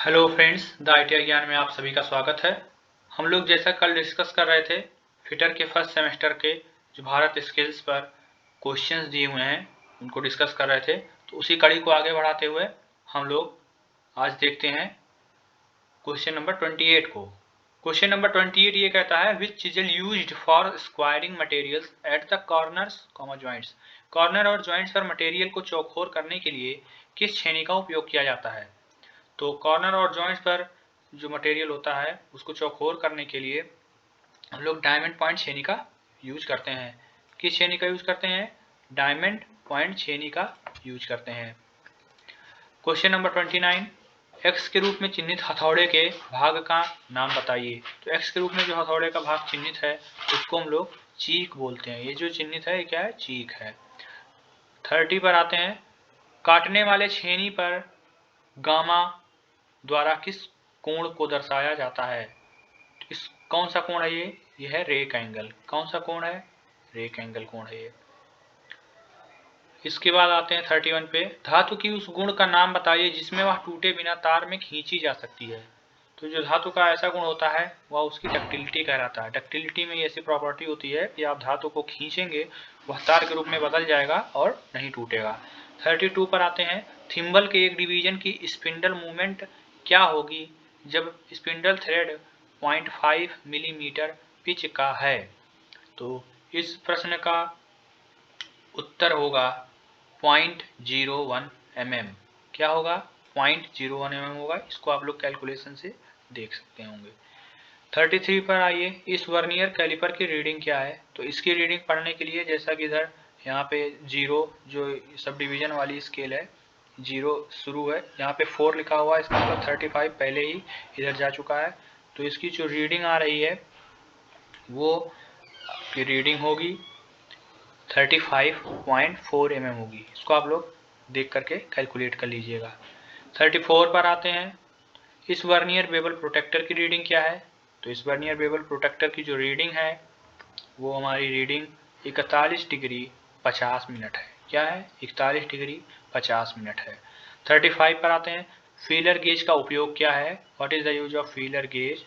Hello friends, the ITI ज्ञान में आप सभी का स्वागत है। हम लोग जैसा कल डिस्कस कर रहे थे, फिटर के फर्स्ट सेमेस्टर के जो भारत स्किल्स पर क्वेश्चंस दिए हुए हैं उनको डिस्कस कर रहे थे। तो उसी कड़ी को आगे बढ़ाते हुए हम लोग आज देखते हैं क्वेश्चन नंबर 28 को। क्वेश्चन नंबर 28 ये कहता है which chisel used for squaring materials at the corners comma joints. Corner और जॉइंट्स पर मटेरियल को चौकोर करने के लिए किस छेनी का उपयोग किया जाता है। तो कॉर्नर और जॉइंट्स पर जो मटेरियल होता है उसको चौकोर करने के लिए हम लोग डायमंड पॉइंट छेनी का यूज करते हैं। किस छेनी का यूज करते हैं? डायमंड पॉइंट छेनी का यूज करते हैं। क्वेश्चन नंबर 29, एक्स के रूप में चिन्हित हथौड़े के भाग का नाम बताइए। तो एक्स के रूप में जो हथौड़े का भाग चिन्हित है उसको हम लोग चीक बोलते हैं। ये जो चिन्हित है ये क्या है? चीक है। 30 पर आते हैं, काटने वाले छेनी पर गामा द्वारा किस कोण को दर्शाया जाता है। इस कौन सा कोण है ये है रेक एंगल। कौन सा कोण है? रेक एंगल कोण है ये। इसके बाद आते हैं 31 पे, धातु की उस गुण का नाम बताइए जिसमें वह टूटे बिना तार में खींची जा सकती है। तो जो धातु का ऐसा गुण होता है वह उसकी डक्टिलिटी कहलाता है। डक्टिलिटी में ऐसी प्रॉपर्टी होती है कि आप धातु को खींचेंगे वह तार के रूप में बदल जाएगा और नहीं टूटेगा। 32 पर आते हैं, थिम्बल के एक डिवीजन की स्पिंडल मूवमेंट क्या होगी जब स्पिंडल थ्रेड 0.5 मिलीमीटर पिच का है। तो इस प्रश्न का उत्तर होगा 0.01 mm। क्या होगा? 0.01 mm होगा। इसको आप लोग कैलकुलेशन से देख सकते होंगे। 33 पर आइए, इस वर्नियर कैलिपर की रीडिंग क्या है। तो इसकी रीडिंग पढ़ने के लिए जैसा कि इधर यहाँ पे 0 जो सब डिवीजन वाली स्केल है 0 शुरू है, यहाँ पे 4 लिखा हुआ है, इसका मतलब 35 पहले ही इधर जा चुका है। तो इसकी जो रीडिंग आ रही है वो आपकी रीडिंग होगी 35.4 mm होगी। इसको आप लोग देख करके कैलकुलेट कर लीजिएगा। 34 पर आते हैं, इस वर्नियर बेवल प्रोटेक्टर की रीडिंग क्या है। तो इस वर्नियर बेवल प्रोटेक्टर की जो रीडिंग है वो हमारी रीडिंग 41 डिग्री 50 मिनट है। क्या है? 41 डिग्री 50 मिनट है। 35 पर आते हैं, फीलर गेज का उपयोग क्या है। What is the use of feeler gauge.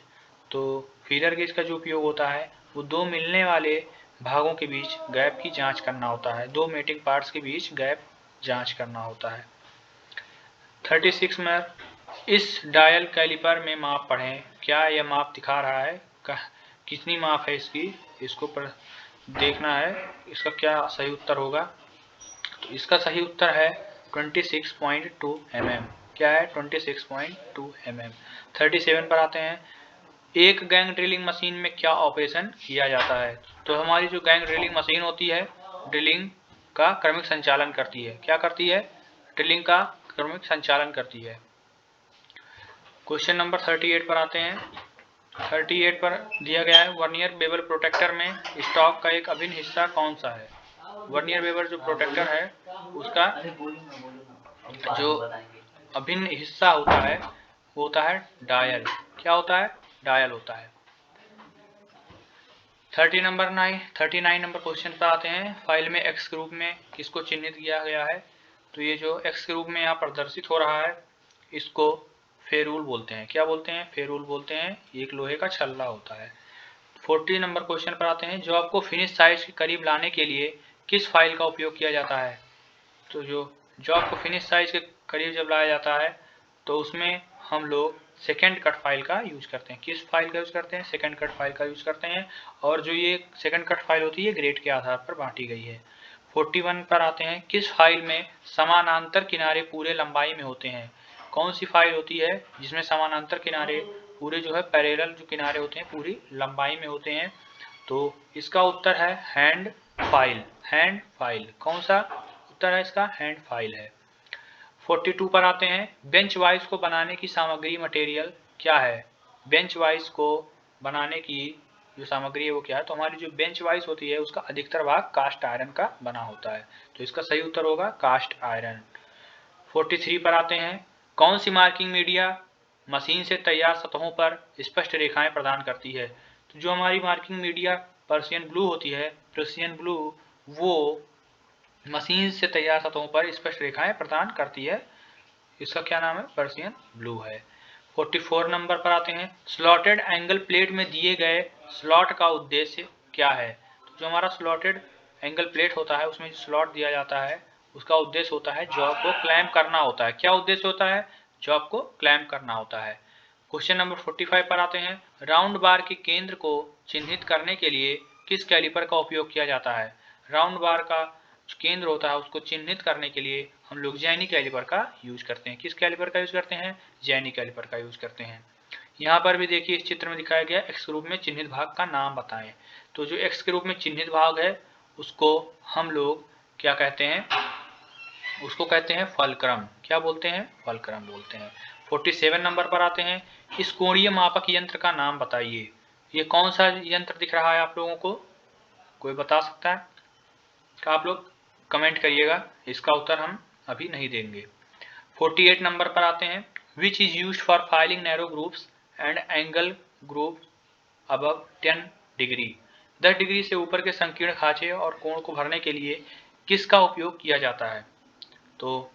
तो फीलर गेज का जो उपयोग होता है वो दो मिलने वाले भागों के बीच गैप की जांच करना होता है। दो मेटिंग पार्ट्स के बीच गैप जांच करना होता है। 36 में, इस डायल कैलिपर में माप पढ़ें। क्या यह माप दिखा रहा है? कितनी माप है इसकी, इसको पर देखना है। इसका क्या सही उत्तर होगा? तो इसका सही उत्तर है 26.2 mm। क्या है? 26.2 mm। 37 पर आते हैं, एक गैंग ड्रिलिंग मशीन में क्या ऑपरेशन किया जाता है। तो हमारी जो गैंग ड्रिलिंग मशीन होती है ड्रिलिंग का क्रमिक संचालन करती है। क्या करती है? ड्रिलिंग का क्रमिक संचालन करती है। क्वेश्चन नंबर 38 पर आते हैं। 38 पर दिया गया है, वर्नियर बेवल प्रोटेक्टर में स्टॉक का एक अभिन्न हिस्सा कौन सा है। वर्नियर बेवल जो प्रोटेक्टर है उसका जो अभिन्न हिस्सा होता है वो होता है डायल। क्या होता है? डायल होता है। 39 नंबर क्वेश्चन पर आते हैं, फाइल में एक्स के रूप में किसको चिन्हित किया गया है। तो ये जो एक्स के रूप में यहाँ प्रदर्शित हो रहा है इसको फेरूल बोलते हैं। क्या बोलते हैं? फेरूल बोलते हैं। एक लोहे का छल्ला होता है। 40 नंबर क्वेश्चन पर आते हैं, जॉब को फिनिश साइज के करीब लाने के लिए किस फाइल का उपयोग किया जाता है। तो जो जॉब को फिनिश साइज के करीब जब लाया जाता है तो उसमें हम लोग सेकेंड कट फाइल का यूज करते हैं। किस फाइल का यूज करते हैं? सेकेंड कट फाइल का यूज करते हैं। और जो ये सेकेंड कट फाइल होती है ग्रेड के आधार पर बांटी गई है। 41 पर आते हैं, किस फाइल में समानांतर किनारे पूरे लंबाई में होते हैं। कौन सी फाइल होती है जिसमें समानांतर किनारे पूरे जो है पैरेलल जो किनारे होते हैं पूरी लंबाई में होते हैं। तो इसका उत्तर है हैंड फाइल। हैंड फाइल कौन सा उत्तर है इसका? हैंड फाइल है। 42 पर आते हैं, बेंच वाइज को बनाने की सामग्री मटेरियल क्या है। बेंच वाइज को बनाने की जो सामग्री है वो क्या है। तो हमारी जो बेंच वाइज होती है उसका अधिकतर भाग कास्ट आयरन का बना होता है। तो इसका सही उत्तर होगा कास्ट आयरन। 43 पर आते हैं, कौन सी मार्किंग मीडिया मशीन से तैयार सतहों पर स्पष्ट रेखाएं प्रदान करती है। तो जो हमारी मार्किंग मीडिया पर्सियन ब्लू होती है, पर्सियन ब्लू वो मशीन से तैयार सतहों पर स्पष्ट रेखाएं प्रदान करती है। इसका क्या नाम है? पर्सियन ब्लू है। 44 नंबर पर आते हैं, स्लॉटेड एंगल प्लेट में दिए गए स्लॉट का उद्देश्य क्या है। तो जो हमारा स्लॉटेड एंगल प्लेट होता है उसमें जो स्लॉट दिया जाता है उसका उद्देश्य होता है जॉब को क्लैम्प करना होता है। क्या उद्देश्य होता है? जॉब को क्लैम्प करना होता है। क्वेश्चन नंबर 45 पर आते हैं, राउंड बार के केंद्र को चिन्हित करने के लिए किस कैलिपर का उपयोग किया जाता है। राउंड बार का जो केंद्र होता है उसको चिन्हित करने के लिए हम लोग जैनी कैलिपर का यूज करते हैं। किस कैलिपर का यूज करते हैं? जैनी कैलिपर का यूज करते हैं। यहाँ पर भी देखिए इस चित्र में दिखाया गया एक्स के रूप में चिन्हित भाग का नाम बताएं। तो जो एक्स के रूप में चिन्हित भाग है उसको हम लोग क्या कहते हैं? उसको कहते हैं फलक्रम। क्या बोलते हैं? फलक्रम बोलते हैं। 47 नंबर पर आते हैं, इस कोणीय मापक यंत्र का नाम बताइए। ये कौन सा यंत्र दिख रहा है आप लोगों को? कोई बता सकता है? तो आप लोग कमेंट करिएगा, इसका उत्तर हम अभी नहीं देंगे। 48 नंबर पर आते हैं, which is used for filing narrow groups and angle group above 10 degree. 10 degree से ऊपर के संकीर्ण खांचे और कोण को भरने के लिए किसका उपयोग किया जाता है? तो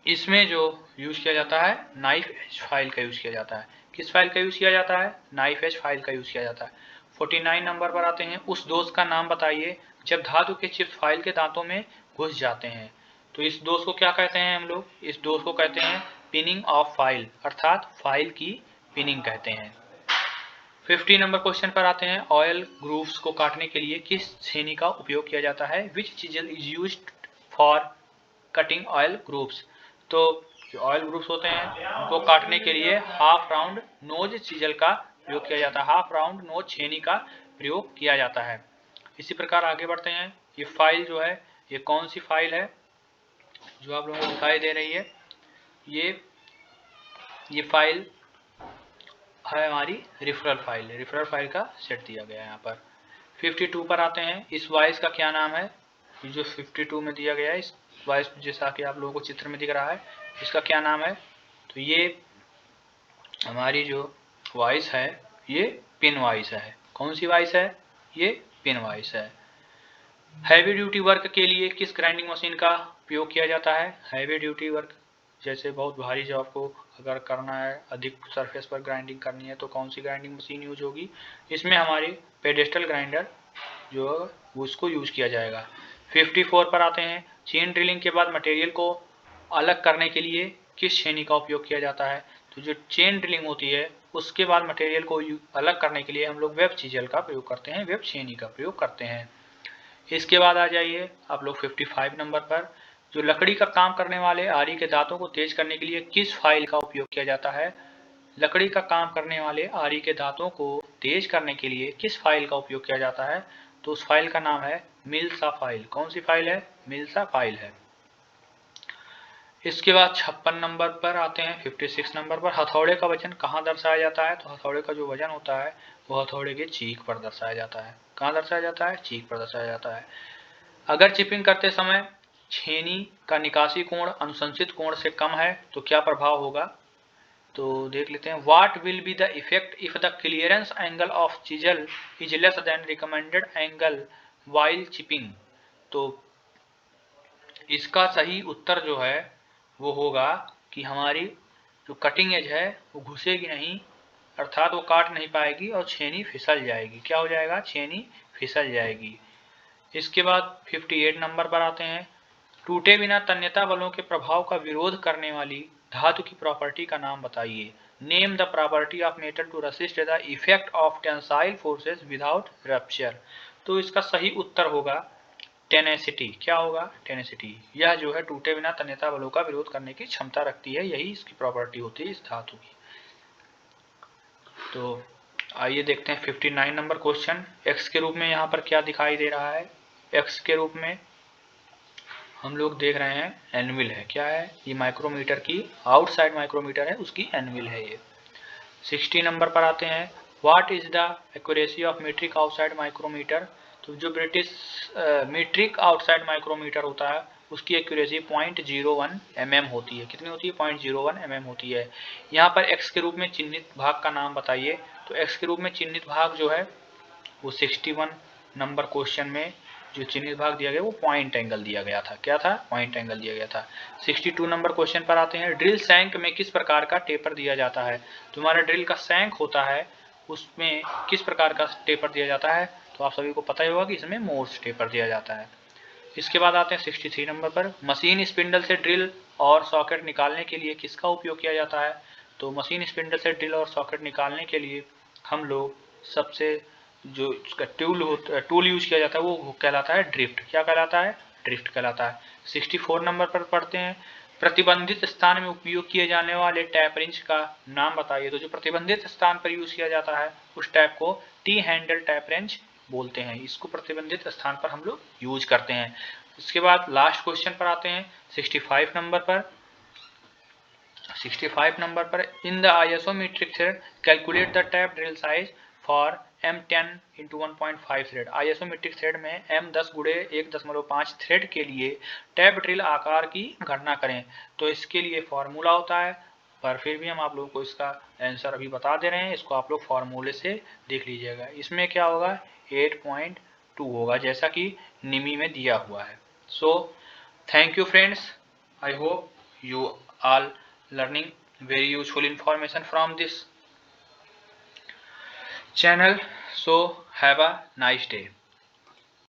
इसमें जो यूज किया जाता है नाइफ एज फाइल का यूज किया जाता है। किस फाइल का यूज किया जाता है? नाइफ एज फाइल का यूज किया जाता है। 49 नंबर पर आते हैं, उस दोष का नाम बताइए जब धातु के चिप्स फाइल के दांतों में घुस जाते हैं। तो इस दोष को क्या कहते हैं हम लोग? इस दोष को कहते हैं पिनिंग ऑफ फाइल, अर्थात फाइल की पिनिंग कहते हैं। 50 नंबर क्वेश्चन पर आते हैं, ऑयल ग्रूव्स को काटने के लिए किस छेनी का उपयोग किया जाता है। Which chisel is used for cutting oil grooves. तो जो ऑयल ग्रूव्स होते हैं उनको काटने के लिए हाफ राउंड नोज चिजल का प्रयोग किया जाता है। हाफ राउंड नोज छेनी का प्रयोग किया जाता है। इसी प्रकार आगे बढ़ते हैं। ये फाइल जो है ये कौन सी फाइल है जो आप लोगों को दिखाई दे रही है? ये फाइल है हमारी रेफरल फाइल। रेफरल फाइल का सेट दिया गया है यहाँ पर। 52 पर आते हैं, इस वॉइस का क्या नाम है? ये जो 52 में दिया गया है इस वॉइस जैसा कि आप लोगों को चित्र में दिख रहा है, इसका क्या नाम है? तो ये हमारी जो वॉइस है ये पिन वॉइस है। कौन सी वॉइस है? ये पिन वॉइस है। हैवी ड्यूटी वर्क के लिए किस ग्राइंडिंग मशीन का उपयोग किया जाता है? हैवी ड्यूटी वर्क जैसे बहुत भारी जॉब को अगर करना है, अधिक सरफेस पर ग्राइंडिंग करनी है तो कौन सी ग्राइंडिंग मशीन यूज होगी? इसमें हमारी पेडेस्टल ग्राइंडर जो उसको यूज किया जाएगा। 54 पर आते हैं, चेन ड्रिलिंग के बाद मटेरियल को अलग करने के लिए किस छेनी का उपयोग किया जाता है? तो जो चेन ड्रिलिंग होती है उसके बाद मटेरियल को अलग करने के लिए हम लोग वेब चीजल का प्रयोग करते हैं, वेब छेनी का प्रयोग करते हैं। इसके बाद आ जाइए आप लोग 55 नंबर पर, जो लकड़ी का काम करने वाले आरी के दांतों को तेज करने के लिए किस फाइल का उपयोग किया जाता है? लकड़ी का काम करने वाले आरी के दांतों को तेज करने के लिए किस फाइल का उपयोग किया जाता है? तो उस फाइल का नाम है मिल्सा फाइल। कौन सी फाइल है? मिल्सा फाइल है। इसके बाद 56 नंबर पर आते हैं, 56 नंबर पर, हथौड़े का वजन कहाँ दर्शाया जाता है? तो हथौड़े का जो वजन होता है वो हथौड़े के चीख पर दर्शाया जाता है। कहाँ दर्शाया जाता है? चीख पर दर्शाया जाता है। अगर चिपिंग करते समय छेनी का निकासी कोण अनुशंसित कोण से कम है तो क्या प्रभाव होगा? तो देख लेते हैं। What will be the effect if the clearance angle of chisel is less than recommended angle while chipping. तो इसका सही उत्तर जो है वो होगा कि हमारी जो कटिंग एज है वो घुसेगी नहीं, अर्थात वो काट नहीं पाएगी और छेनी फिसल जाएगी। क्या हो जाएगा? छेनी फिसल जाएगी। इसके बाद 58 नंबर पर आते हैं, टूटे बिना तन्यता बलों के प्रभाव का विरोध करने वाली धातु की प्रॉपर्टी का नाम बताइए। Name the property of metal to resist the effect of tensile forces without rupture. तो इसका सही उत्तर होगा टेनेसिटी। क्या होगा? टेनेसिटी। यह जो है टूटे बिना तन्यता बलों का विरोध करने की क्षमता रखती है, यही इसकी प्रॉपर्टी होती है इस धातु की। तो आइए देखते हैं 59 नंबर क्वेश्चन। एक्स के रूप में यहाँ पर क्या दिखाई दे रहा है? एक्स के रूप में हम लोग देख रहे हैं एनविल है। क्या है? ये माइक्रोमीटर की आउटसाइड माइक्रोमीटर है, उसकी एनविल है ये। 60 नंबर पर आते हैं, what is the accuracy of metric outside micrometer. तो जो ब्रिटिश मीट्रिक आउटसाइड माइक्रोमीटर होता है उसकी एक्यूरेसी 0.01 mm होती है। कितनी होती है? 0.01 mm होती है। यहाँ पर एक्स के रूप में चिन्हित भाग का नाम बताइए। तो एक्स के रूप में चिन्हित भाग जो है वो 61 नंबर क्वेश्चन में जो चिन्हित भाग दिया गया वो पॉइंट एंगल दिया गया था। क्या था? पॉइंट एंगल दिया गया था। 62 नंबर क्वेश्चन पर आते हैं। ड्रिल सैंक में किस प्रकार का टेपर दिया जाता है? तुम्हारा ड्रिल का सैंक होता है, उसमें किस प्रकार का टेपर दिया जाता है? तो आप सभी को पता ही होगा कि इसमें मोर्स टेपर दिया जाता है। इसके बाद आते हैं 63 नंबर पर। मशीन स्पिंडल से ड्रिल और सॉकेट निकालने के लिए किसका उपयोग किया जाता है? तो मशीन स्पिंडल से ड्रिल और सॉकेट निकालने के लिए हम लोग सबसे जो उसका टूल यूज किया जाता है वो कहलाता है ड्रिफ्ट। क्या कहलाता है? ड्रिफ्ट कहलाता है। 64 नंबर पर पढ़ते हैं। प्रतिबंधित स्थान में उपयोग किए जाने वाले टैप रिंच का नाम बताइए। तो जो प्रतिबंधित स्थान पर यूज किया जाता है उस टैप को टी हैंडल टैप रिंच बोलते हैं। इसको प्रतिबंधित स्थान पर हम लोग यूज करते हैं। इसके बाद लास्ट क्वेश्चन पर आते हैं 65 नंबर पर। 65 नंबर पर in the isometric thread calculate the tap drill size for M10 × 1.5 thread. Isometric thread में M10 गुणे 1.5 थ्रेड के लिए टैप ड्रिल आकार की गणना करें। तो इसके लिए फॉर्मूला होता है, पर फिर भी हम आप लोगों को इसका आंसर अभी बता दे रहे हैं। इसको आप लोग फॉर्मूले से देख लीजिएगा। इसमें क्या होगा? 8.2 होगा, जैसा कि निमी में दिया हुआ है। So thank you friends, I hope you all learning very useful information from this channel. So have a nice day.